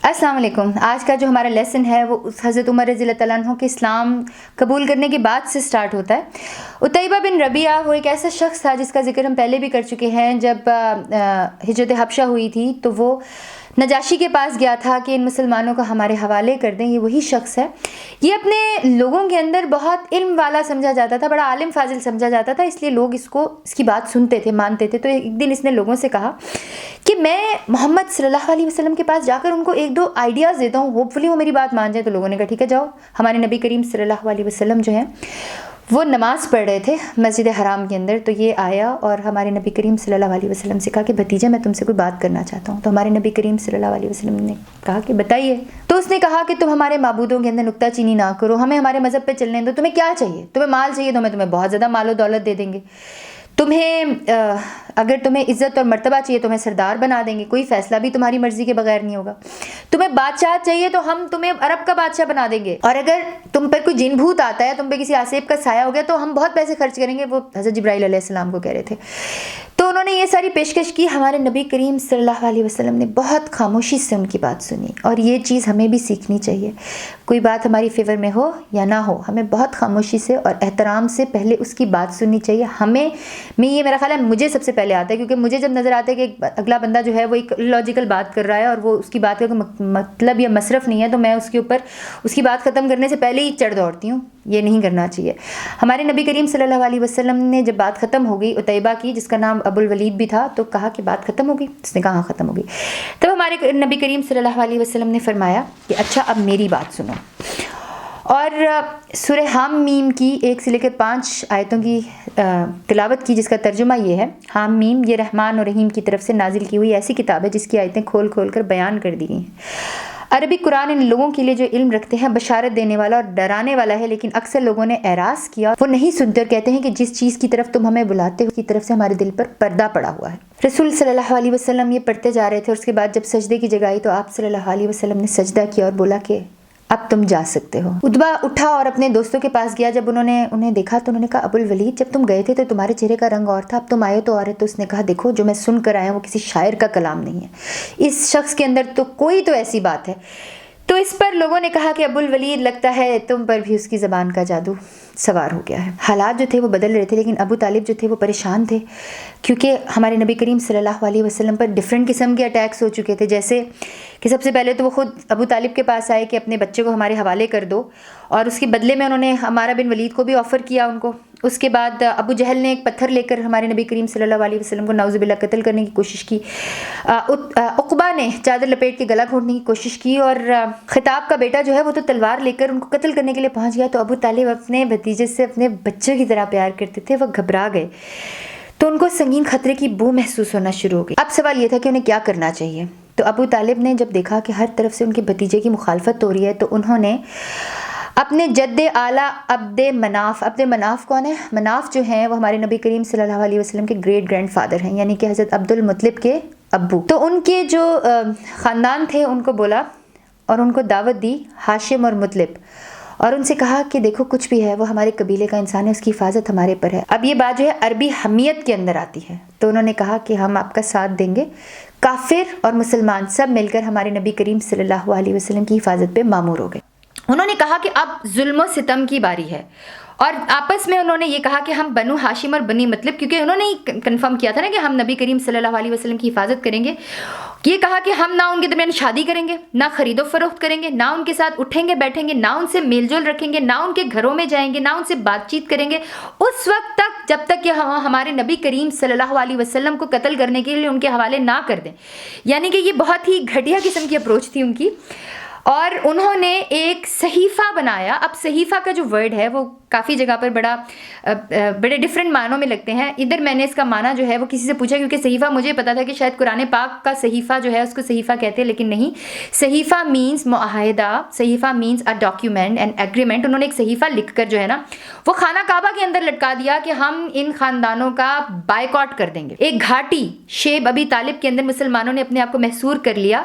السلام علیکم. آج کا جو ہمارا لیسن ہے وہ حضرت عمر رضی اللہ تعالیٰ عنہ کے اسلام قبول کرنے کے بعد سے سٹارٹ ہوتا ہے. عتیبہ بن ربیعہ وہ ایک ایسا شخص تھا جس کا ذکر ہم پہلے بھی کر چکے ہیں. جب ہجرت حبشہ ہوئی تھی تو وہ نجاشی کے پاس گیا تھا کہ ان مسلمانوں کو ہمارے حوالے کر دیں. یہ وہی شخص ہے. یہ اپنے لوگوں کے اندر بہت علم والا سمجھا جاتا تھا, بڑا عالم فاضل سمجھا جاتا تھا, اس لیے لوگ اس کی بات سنتے تھے, مانتے تھے. تو ایک دن اس نے لوگوں سے کہا کہ میں محمد صلی اللہ علیہ وسلم کے پاس جا کر ان کو ایک دو آئیڈیاز دیتا ہوں, ہوپ فلی وہ میری بات مان جائیں. تو لوگوں نے کہا ٹھیک ہے جاؤ. ہمارے نبی کریم صلی اللہ علیہ وسلم جو ہیں وہ نماز پڑھ رہے تھے مسجد حرام کے اندر. تو یہ آیا اور ہمارے نبی کریم صلی اللہ علیہ وسلم سے کہا کہ بھتیجا میں تم سے کوئی بات کرنا چاہتا ہوں. تو ہمارے نبی کریم صلی اللہ علیہ وسلم نے کہا کہ بتائیے. تو اس نے کہا کہ تم ہمارے معبودوں کے اندر نکتہ چینی نہ کرو, ہمیں ہمارے مذہب پہ چلنے دو. تمہیں کیا چاہیے؟ تمہیں مال چاہیے تو میں تمہیں بہت زیادہ مال و دولت دے دیں گے. اگر تمہیں عزت اور مرتبہ چاہیے تو ہمیں سردار بنا دیں گے, کوئی فیصلہ بھی تمہاری مرضی کے بغیر نہیں ہوگا. تمہیں بادشاہ چاہیے تو ہم تمہیں عرب کا بادشاہ بنا دیں گے, اور اگر تم پر کوئی جن بھوت آتا ہے, تم پہ کسی آسیب کا سایہ ہو گیا تو ہم بہت پیسے خرچ کریں گے. وہ حضرت جبرائیل علیہ السلام کو کہہ رہے تھے. تو انہوں نے یہ ساری پیشکش کی. ہمارے نبی کریم صلی اللہ علیہ وسلم نے بہت خاموشی سے ان کی بات سنی, اور یہ چیز ہمیں بھی سیکھنی چاہیے. کوئی بات ہماری فیور میں ہو یا نہ ہو, ہمیں بہت خاموشی سے اور احترام سے پہلے اس کی بات سننی چاہیے. یہ میرا خیال ہے مجھے سب سے پہلے آتا ہے, کیونکہ مجھے جب نظر آتا ہے کہ اگلا بندہ جو ہے وہ ایک لاجیکل بات کر رہا ہے اور وہ اس کی بات کا مطلب یا مصرف نہیں ہے, تو میں اس کے اوپر اس کی بات ختم کرنے سے پہلے ہی چڑھ دوڑتی ہوں. یہ نہیں کرنا چاہیے. ہمارے نبی کریم صلی اللہ علیہ وسلم نے جب بات ختم ہو گئی عتیبہ کی, جس کا نام ابو الولید بھی تھا, تو کہا کہ بات ختم ہو گئی. اس نے کہا ہاں ختم ہو گئی. تب ہمارے نبی کریم صلی اللہ علیہ وسلم نے فرمایا کہ اچھا اب میری بات سنو, اور سورہ حام میم کی 1 سے لے کر 5 آیتوں کی تلاوت کی, جس کا ترجمہ یہ ہے. حام میم یہ رحمان اور رحیم کی طرف سے نازل کی ہوئی ایسی کتاب ہے جس کی آیتیں کھول کھول کر بیان کر دی گئی ہیں. عربی قرآن ان لوگوں کے لیے جو علم رکھتے ہیں بشارت دینے والا اور ڈرانے والا ہے, لیکن اکثر لوگوں نے اعراض کیا, وہ نہیں سنتے اور کہتے ہیں کہ جس چیز کی طرف تم ہمیں بلاتے ہو اس کی طرف سے ہمارے دل پر پردہ پڑا ہوا ہے. رسول صلی اللہ علیہ وسلم یہ پڑھتے جا رہے تھے, اور اس کے بعد جب سجدے کی جگہ آئی تو آپ صلی اللہ علیہ وسلم نے سجدہ کیا اور بولا کہ اب تم جا سکتے ہو. عتبہ اٹھا اور اپنے دوستوں کے پاس گیا. جب انہیں دیکھا تو انہوں نے کہا ابو الولید جب تم گئے تھے تو تمہارے چہرے کا رنگ اور تھا, اب تم آئے تو اور ہے. تو اس نے کہا دیکھو جو میں سن کر آیا ہوں وہ کسی شاعر کا کلام نہیں ہے, اس شخص کے اندر تو کوئی تو ایسی بات ہے. تو اس پر لوگوں نے کہا کہ ابو الولید لگتا ہے تم پر بھی اس کی زبان کا جادو سوار ہو گیا ہے. حالات جو تھے وہ بدل رہے تھے, لیکن ابو طالب جو تھے وہ پریشان تھے, کیونکہ ہمارے نبی کریم صلی اللہ علیہ وسلم پر ڈیفرنٹ قسم کے اٹیکس ہو چکے تھے. جیسے کہ سب سے پہلے تو وہ خود ابو طالب کے پاس آئے کہ اپنے بچے کو ہمارے حوالے کر دو, اور اس کے بدلے میں انہوں نے عمارہ بن ولید کو بھی آفر کیا ان کو. اس کے بعد ابو جہل نے ایک پتھر لے کر ہمارے نبی کریم صلی اللہ علیہ وسلم کو نعوذ باللہ قتل کرنے کی کوشش کی. عقبہ نے چادر لپیٹ کے گلا گھونٹنے کی کوشش کی, اور خطاب کا بیٹا جو ہے وہ تو تلوار لے کر ان کو قتل کرنے کے لیے پہنچ گیا. تو ابو طالب اپنے بھتیجے سے اپنے بچوں کی طرح پیار کرتے تھے, وہ گھبرا گئے تو ان کو سنگین خطرے کی بو محسوس ہونا شروع ہو گئی. اب سوال یہ تھا کہ انہیں کیا کرنا چاہیے. تو ابو طالب نے جب دیکھا کہ ہر طرف سے ان کے بھتیجے کی مخالفت ہو رہی ہے, تو انہوں نے اپنے جد اعلیٰ عبد مناف کون ہے؟ مناف جو ہیں وہ ہمارے نبی کریم صلی اللہ علیہ وسلم کے گریٹ گرینڈ فادر ہیں, یعنی کہ حضرت عبد المطلب کے ابو. تو ان کے جو خاندان تھے ان کو بولا اور ان کو دعوت دی, ہاشم اور مطلب, اور ان سے کہا کہ دیکھو کچھ بھی ہے وہ ہمارے قبیلے کا انسان ہے, اس کی حفاظت ہمارے پر ہے. اب یہ بات جو ہے عربی حمیت کے اندر آتی ہے. تو انہوں نے کہا کہ ہم آپ کا ساتھ دیں گے. کافر اور مسلمان سب مل کر ہمارے نبی کریم صلی اللہ علیہ وسلم کی حفاظت پہ مامور ہو گئے. انہوں نے کہا کہ اب ظلم و ستم کی باری ہے, اور آپس میں انہوں نے یہ کہا کہ ہم بنو ہاشم اور بنی مطلب, کیونکہ انہوں نے ہی کنفرم کیا تھا نا کہ ہم نبی کریم صلی اللہ علیہ وسلم کی حفاظت کریں گے, یہ کہا کہ ہم نہ ان کے درمیان شادی کریں گے, نہ خرید و فروخت کریں گے, نہ ان کے ساتھ اٹھیں گے بیٹھیں گے, نہ ان سے میل جول رکھیں گے, نہ ان کے گھروں میں جائیں گے, نہ ان سے بات چیت کریں گے اس وقت تک جب تک کہ ہمارے نبی کریم صلی اللہ علیہ وسلم کو قتل کرنے کے لیے ان کے حوالے نہ کر دیں. یعنی کہ یہ بہت ہی گھٹیا قسم کی اپروچ تھی ان کی. اور انہوں نے ایک صحیفہ بنایا. اب صحیفہ کا جو ورڈ ہے وہ کافی جگہ پر بڑے ڈفرینٹ معنوں میں لگتے ہیں. ادھر میں نے اس کا معنی جو ہے وہ کسی سے پوچھا, کیونکہ صحیفہ مجھے پتا تھا کہ شاید قرآن پاک کا صحیفہ جو ہے اس کو صحیفہ کہتے ہیں, لیکن نہیں. صحیفہ مینز معاہدہ, صحیفہ means a document and agreement. انہوں نے ایک صحیفہ لکھ کر جو ہے نا وہ خانہ کعبہ کے اندر لٹکا دیا کہ ہم ان خاندانوں کا بائیکاٹ کر دیں گے. ایک گھاٹی شیب ابی طالب کے اندر مسلمانوں نے اپنے آپ کو محصور کر لیا.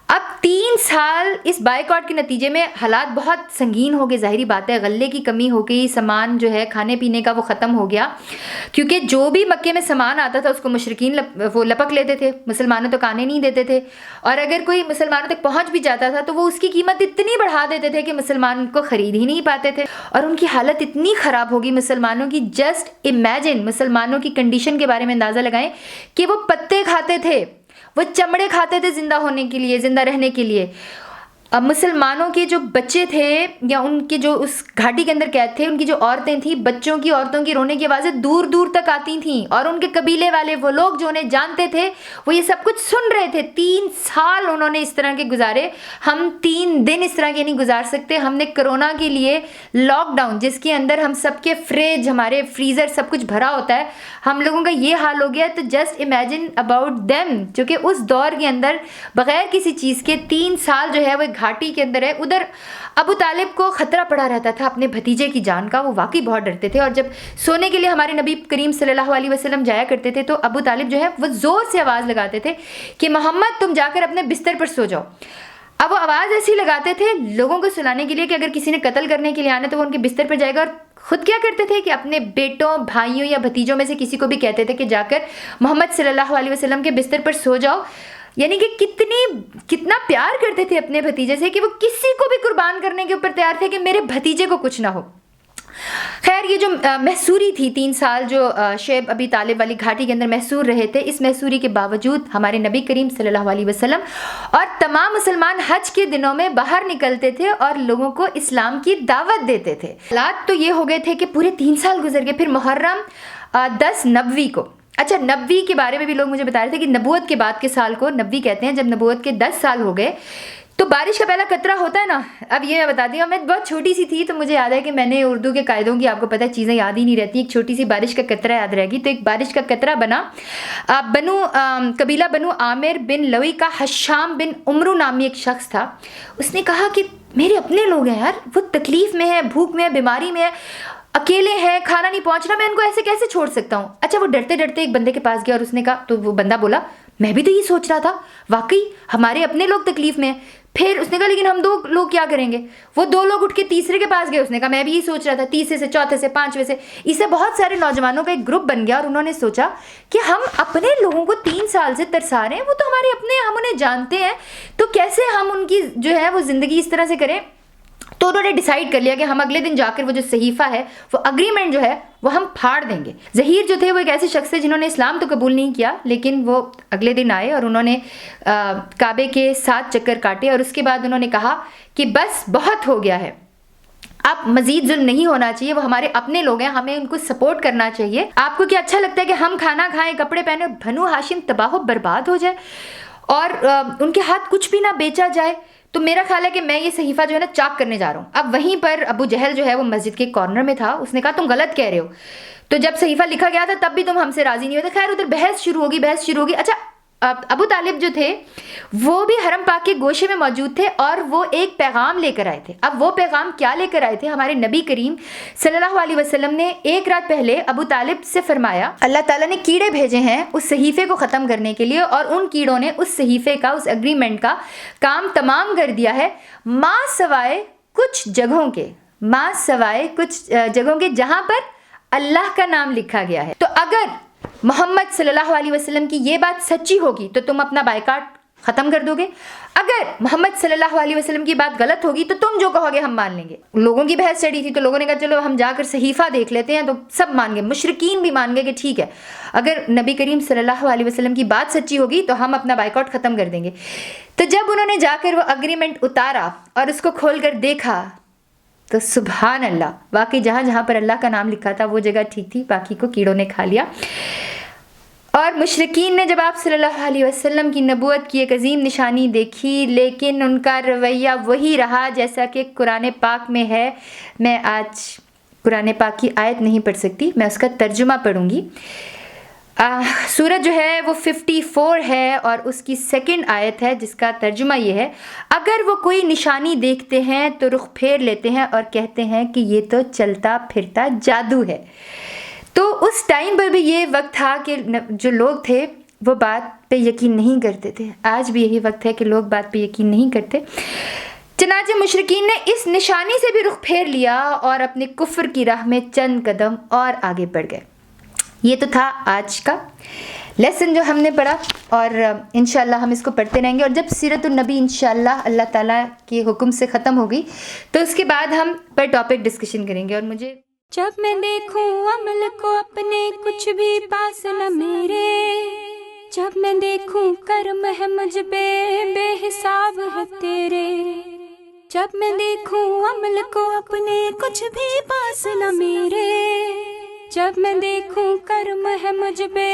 اب 3 سال اس بائیکاٹ کے نتیجے میں حالات بہت سنگین ہو گئے. ظاہری بات ہے غلے کی کمی ہو گئی, سامان جو ہے کھانے پینے کا وہ ختم ہو گیا, کیونکہ جو بھی مکے میں سامان آتا تھا اس کو مشرکین وہ لپک لیتے تھے, مسلمانوں تک آنے نہیں دیتے تھے, اور اگر کوئی مسلمانوں تک پہنچ بھی جاتا تھا تو وہ اس کی قیمت اتنی بڑھا دیتے تھے کہ مسلمان کو خرید ہی نہیں پاتے تھے, اور ان کی حالت اتنی خراب ہوگی مسلمانوں کی. جسٹ امیجن مسلمانوں کی کنڈیشن کے بارے میں اندازہ لگائیں کہ وہ پتے کھاتے تھے, وہ چمڑے کھاتے تھے زندہ ہونے کے لیے, زندہ رہنے کے لیے. اب مسلمانوں کے جو بچے تھے یا ان کے جو اس گھاٹی کے اندر قید تھے, ان کی جو عورتیں تھیں, بچوں کی عورتوں کی رونے کی آوازیں دور دور تک آتی تھیں, اور ان کے قبیلے والے وہ لوگ جو انہیں جانتے تھے وہ یہ سب کچھ سن رہے تھے. 3 سال انہوں نے اس طرح کے گزارے. ہم 3 دن اس طرح کے نہیں گزار سکتے. ہم نے کرونا کے لیے لاک ڈاؤن, جس کے اندر ہم سب کے فریج, ہمارے فریزر سب کچھ بھرا ہوتا ہے, ہم لوگوں کا یہ حال ہو گیا. تو جسٹ امیجن اباؤٹ دیم, جو کہ اس دور کے اندر بغیر کسی چیز کے 3 سال جو ہے وہ گھاٹی کے اندر ہے. ادھر ابو طالب کو خطرہ پڑا رہتا تھا اپنے بھتیجے کی جان کا, وہ واقعی بہت ڈرتے تھے. اور جب سونے کے لیے ہمارے نبی کریم صلی اللہ علیہ وسلم جایا کرتے تھے تو ابو طالب جو ہے وہ زور سے آواز لگاتے تھے کہ محمد تم جا کر اپنے بستر پر سو جاؤ. اب وہ آواز ایسی لگاتے تھے لوگوں کو سلانے کے لیے کہ اگر کسی نے قتل کرنے کے لیے آنا تو وہ ان کے بستر پر جائے گا. اور خود کیا کرتے تھے کہ اپنے بیٹوں, بھائیوں یا بھتیجوں میں سے کسی کو بھی کہتے تھے کہ جا کر محمد صلی اللہ علیہ وسلم کے بستر پر سو جاؤ. یعنی کہ کتنا پیار کرتے تھے اپنے بھتیجے سے کہ وہ کسی کو بھی قربان کرنے کے اوپر تیار تھے کہ میرے بھتیجے کو کچھ نہ ہو. خیر, یہ جو محصوری تھی 3 سال جو شعیب ابی طالب والی گھاٹی کے اندر محصور رہے تھے, اس محصوری کے باوجود ہمارے نبی کریم صلی اللہ علیہ وسلم اور تمام مسلمان حج کے دنوں میں باہر نکلتے تھے اور لوگوں کو اسلام کی دعوت دیتے تھے. حالات تو یہ ہو گئے تھے کہ پورے 3 سال گزر گئے. پھر محرم 10 نبوی کو, اچھا نبوی کے بارے میں بھی لوگ مجھے بتا رہے تھے کہ نبوت کے بعد کے سال کو نبوی کہتے ہیں. جب نبوت کے 10 سال ہو گئے تو بارش کا پہلا قطرہ ہوتا ہے نا. اب یہ میں بتا ہوں, میں بہت چھوٹی سی تھی تو مجھے یاد ہے کہ میں نے اردو کے قاعدوں کی, آپ کو پتہ ہے چیزیں یاد ہی نہیں رہتی, ایک چھوٹی سی بارش کا قطرہ یاد رہے گی. تو ایک بارش کا قطرہ بنا, قبیلہ بنو عامر بن لوی کا حشام بن عمرو نامی ایک شخص تھا. اس نے کہا کہ میرے اپنے لوگ ہیں یار, وہ تکلیف میں ہے, بھوک میں ہے, بیماری میں ہے, اکیلے ہیں, کھانا نہیں پہنچ رہا, میں ان کو ایسے کیسے چھوڑ سکتا ہوں. اچھا, وہ ڈرتے ڈرتے ایک بندے کے پاس گیا اور اس نے کہا, تو وہ بندہ بولا میں بھی تو یہ سوچ رہا تھا, واقعی ہمارے اپنے لوگ تکلیف میں ہیں. پھر اس نے کہا لیکن ہم 2 لوگ کیا کریں گے. وہ 2 لوگ اٹھ کے تیسرے کے پاس گئے, اس نے کہا میں بھی یہ سوچ رہا تھا. تیسرے سے, چوتھے سے, 5ویں سے, اس سے بہت سارے نوجوانوں کا ایک گروپ بن گیا اور انہوں نے سوچا کہ ہم اپنے لوگوں کو 3 سال سے ترسا رہے ہیں, وہ تو ہمارے اپنے, ہم انہیں جانتے ہیں, تو کیسے ہم ان کی جو ہے وہ زندگی اس طرح سے کریں. تو انہوں نے ڈیسائیڈ کر لیا کہ ہم اگلے دن جا کر وہ جو صحیفہ ہے, وہ اگریمنٹ جو ہے وہ ہم پھاڑ دیں گے. ظہیر جو تھے وہ ایک ایسے شخص تھے جنہوں نے اسلام تو قبول نہیں کیا, لیکن وہ اگلے دن آئے اور انہوں نے کعبے کے 7 چکر کاٹے, اور اس کے بعد انہوں نے کہا کہ بس بہت ہو گیا ہے, اب مزید ظلم نہیں ہونا چاہیے, وہ ہمارے اپنے لوگ ہیں, ہمیں ان کو سپورٹ کرنا چاہیے. آپ کو کیا اچھا لگتا ہے کہ ہم کھانا کھائیں, کپڑے پہنے, بنو ہاشم تباہ و برباد ہو جائے اور ان کے ہاتھ کچھ بھی نہ بیچا جائے؟ تو میرا خیال ہے کہ میں یہ صحیفہ جو ہے نا چاک کرنے جا رہا ہوں. اب وہیں پر ابو جہل جو ہے وہ مسجد کے کارنر میں تھا, اس نے کہا تم غلط کہہ رہے ہو. تو جب صحیفہ لکھا گیا تھا تب بھی تم ہم سے راضی نہیں ہوتے. خیر ادھر بحث شروع ہوگی. اچھا, ابو طالب جو تھے وہ بھی حرم پاک کے گوشے میں موجود تھے اور وہ ایک پیغام لے کر آئے تھے. اب وہ پیغام کیا لے کر آئے تھے؟ ہمارے نبی کریم صلی اللہ علیہ وسلم نے ایک رات پہلے ابو طالب سے فرمایا اللہ تعالیٰ نے کیڑے بھیجے ہیں اس صحیفے کو ختم کرنے کے لیے, اور ان کیڑوں نے اس صحیفے کا, اس اگریمنٹ کا کام تمام کر دیا ہے, ماں سوائے کچھ جگہوں کے جہاں پر اللہ کا نام لکھا گیا ہے. تو اگر محمد صلی اللہ علیہ وسلم کی یہ بات سچی ہوگی تو تم اپنا بائیکاٹ ختم کر دو گے, اگر محمد صلی اللہ علیہ وسلم کی بات غلط ہوگی تو تم جو کہو گے ہم مان لیں گے. لوگوں کی بحث چڑھی تھی تو لوگوں نے کہا چلو ہم جا کر صحیفہ دیکھ لیتے ہیں, تو سب مان گئے, مشرکین بھی مان گئے کہ ٹھیک ہے اگر نبی کریم صلی اللہ علیہ وسلم کی بات سچی ہوگی تو ہم اپنا بائیکاٹ ختم کر دیں گے. تو جب انہوں نے جا کر وہ اگریمنٹ اتارا اور اس کو کھول کر دیکھا تو سبحان اللہ, واقعی جہاں جہاں پر اللہ کا نام لکھا تھا وہ جگہ ٹھیک تھی, باقی کو کیڑوں نے کھا لیا. اور مشرکین نے جب آپ صلی اللہ علیہ وسلم کی نبوت کی ایک عظیم نشانی دیکھی, لیکن ان کا رویہ وہی رہا جیسا کہ قرآن پاک میں ہے. میں آج قرآن پاک کی آیت نہیں پڑھ سکتی, میں اس کا ترجمہ پڑھوں گی. سورت جو ہے وہ 54 ہے اور اس کی 2nd آیت ہے جس کا ترجمہ یہ ہے, اگر وہ کوئی نشانی دیکھتے ہیں تو رخ پھیر لیتے ہیں اور کہتے ہیں کہ یہ تو چلتا پھرتا جادو ہے. تو اس ٹائم پر بھی یہ وقت تھا کہ جو لوگ تھے وہ بات پہ یقین نہیں کرتے تھے. آج بھی یہی وقت ہے کہ لوگ بات پہ یقین نہیں کرتے. چنانچہ مشرکین نے اس نشانی سے بھی رخ پھیر لیا اور اپنے کفر کی راہ میں چند قدم اور آگے بڑھ گئے. یہ تو تھا آج کا لیسن جو ہم نے پڑھا، اور انشاءاللہ ہم اس کو پڑھتے رہیں گے. اور جب سیرت النبی انشاءاللہ اللہ تعالیٰ کے حکم سے ختم ہوگی تو اس کے بعد ہم پر ٹاپک ڈسکشن کریں گے. اور مجھے جب میں دیکھوں عمل کو اپنے کچھ بھی پاس نہ میرے، جب میں دیکھوں کرم ہے مجھ پہ بے حساب ہے تیرے، جب میں دیکھوں عمل کو اپنے کچھ بھی پاس نہ میرے، جب میں دیکھوں کرم ہے مجھ پہ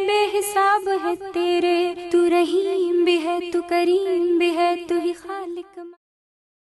بے حساب ہے تیرے، تو رحیم بھی ہے تو کریم بھی ہے تو ہی خالق